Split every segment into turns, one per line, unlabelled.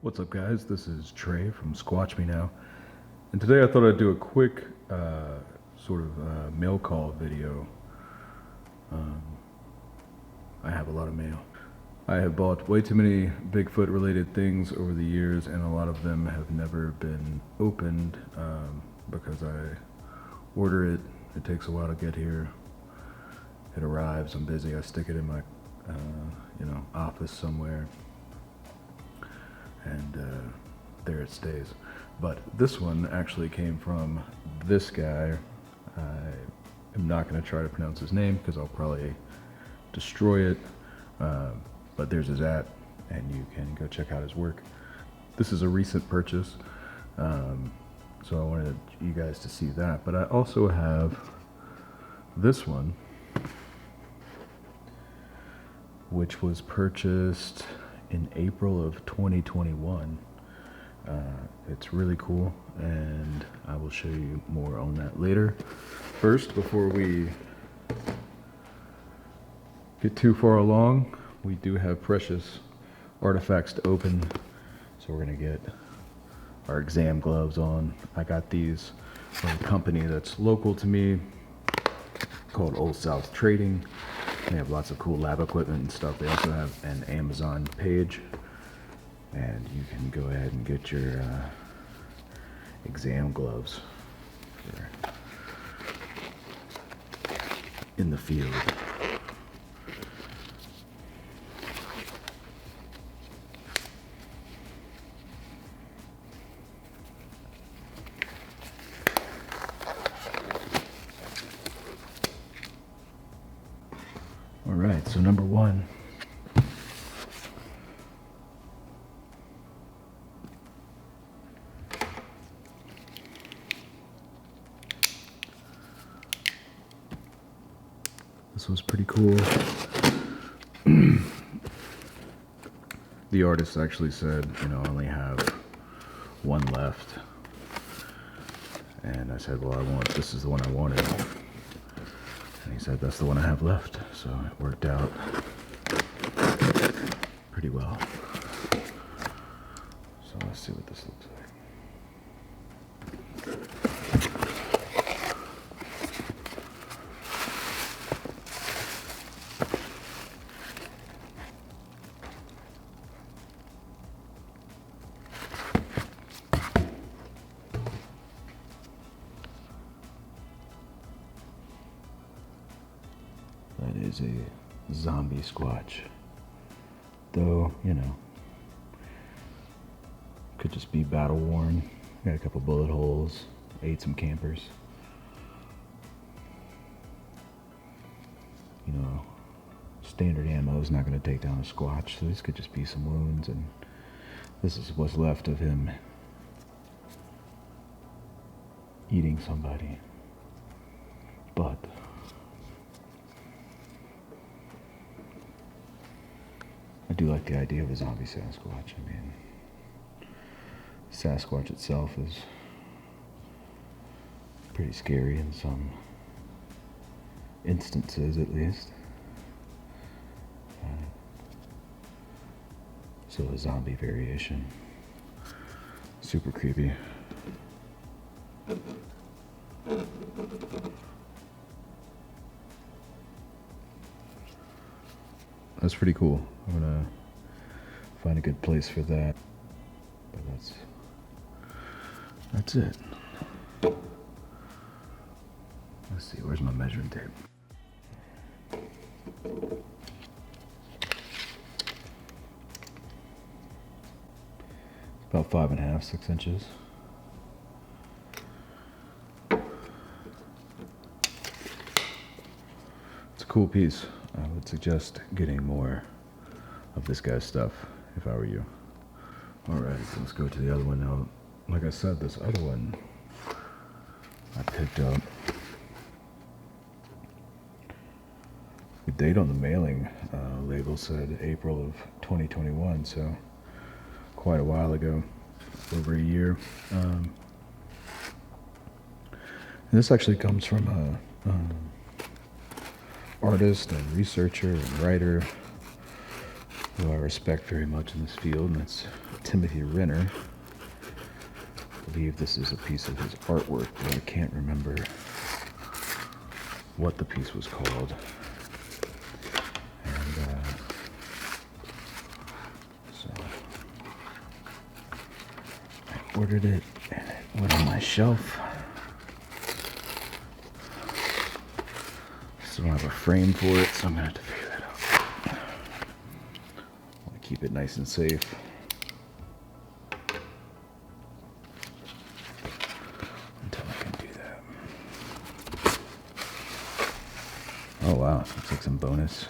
What's up, guys? This is Trey from Squatchmenow, and today I thought I'd do a quick mail call video. I have a lot of mail. I have bought way too many Bigfoot related things over the years, and a lot of them have never been opened because I order it. It takes a while to get here. It arrives, I'm busy, I stick it in my office somewhere, and there it stays. But this one actually came from this guy. I am not going to try to pronounce his name because I'll probably destroy it, but there's his @ and you can go check out his work. This is a recent purchase, so I wanted you guys to see that. But I also have this one, which was purchased in April of 2021. It's really cool, and I will show you more on that later. First, before we get too far along, we do have precious artifacts to open, so we're gonna get our exam gloves on. I got these from a company that's local to me called Old South Trading. They have lots of cool lab equipment and stuff. They also have an Amazon page, and you can go ahead and get your exam gloves for in the field. All right, so number one. This was pretty cool. The artist actually said, I only have one left. And I said, well, this is the one I wanted. And he said, that's the one I have left. So it worked out pretty well. So let's see what this looks like. That is a zombie squatch. Though, could just be battle worn. Got a couple bullet holes, ate some campers. Standard ammo is not going to take down a squatch, so this could just be some wounds, and this is what's left of him eating somebody. But I do like the idea of a zombie Sasquatch. I mean, Sasquatch itself is pretty scary in some instances, at least. So a zombie variation. Super creepy. That's pretty cool. I'm gonna find a good place for that. But that's it. Let's see, where's my measuring tape? About 5.5, 6 inches. It's a cool piece. I would suggest getting more of this guy's stuff if I were you. Alright, so let's go to the other one now. Like I said, this other one I picked up. The date on the mailing label said April of 2021, so quite a while ago, over a year. And this actually comes from a artist and researcher and writer who I respect very much in this field, and that's Timothy Renner. I believe this is a piece of his artwork, but I can't remember what the piece was called. And so I ordered it and it went on my shelf. Still don't have a frame for it, so I'm gonna have to figure that out. I want to keep it nice and safe. Until I can do that. Oh wow, looks like some bonus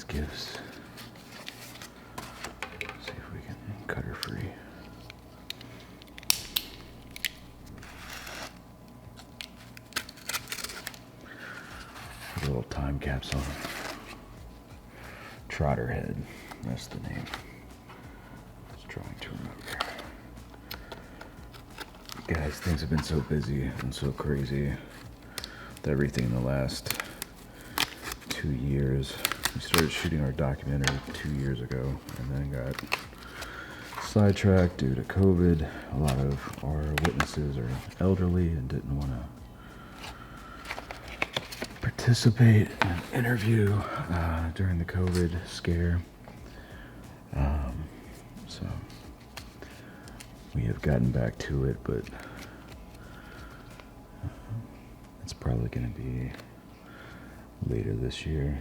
gifts. Let's see if we can cut her free. A little time capsule. Trotterhead, that's the name. I was trying to remember. Guys, things have been so busy and so crazy with everything in the last 2 years. We started shooting our documentary 2 years ago and then got sidetracked due to COVID. A lot of our witnesses are elderly and didn't want to participate in an interview during the COVID scare. So we have gotten back to it, but it's probably going to be later this year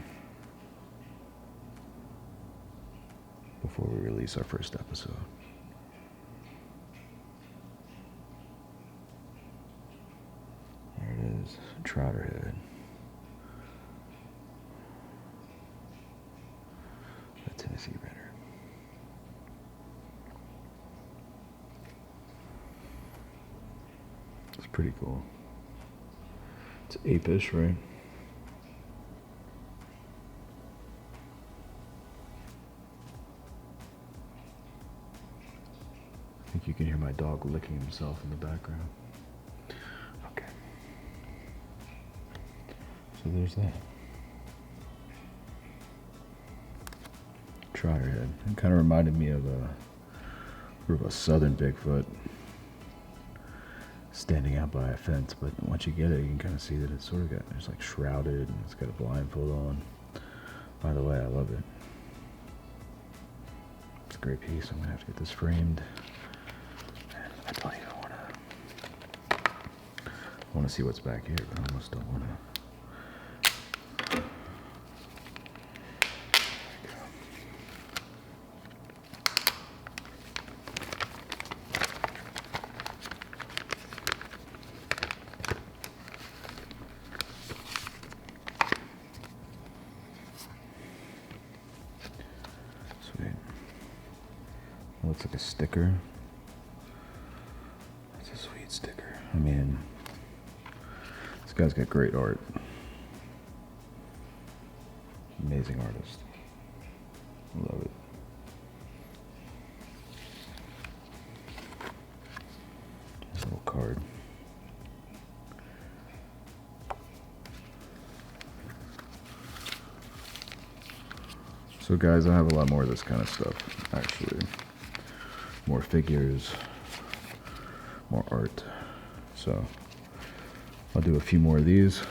before we release our first episode. There it is, Trotterhead. By Timothy Renner. It's pretty cool. It's apish, right? I think you can hear my dog licking himself in the background. Okay. So there's that. Trotterhead. It kind of reminded me of a southern Bigfoot standing out by a fence, but once you get it, you can kind of see that it's sort of it's like shrouded and it's got a blindfold on. By the way, I love it. It's a great piece. I'm gonna have to get this framed. I don't even want to see what's back here, but I almost don't want to. Sweet. It looks like a sticker. It's a sweet sticker. I mean, this guy's got great art. Amazing artist. Love it. This little card. So guys, I have a lot more of this kind of stuff, actually. More figures, more art. So I'll do a few more of these.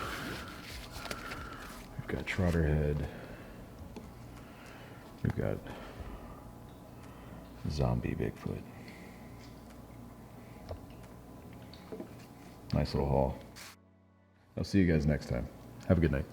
We've got Trotterhead. We've got Zombie Bigfoot. Nice little haul. I'll see you guys next time. Have a good night.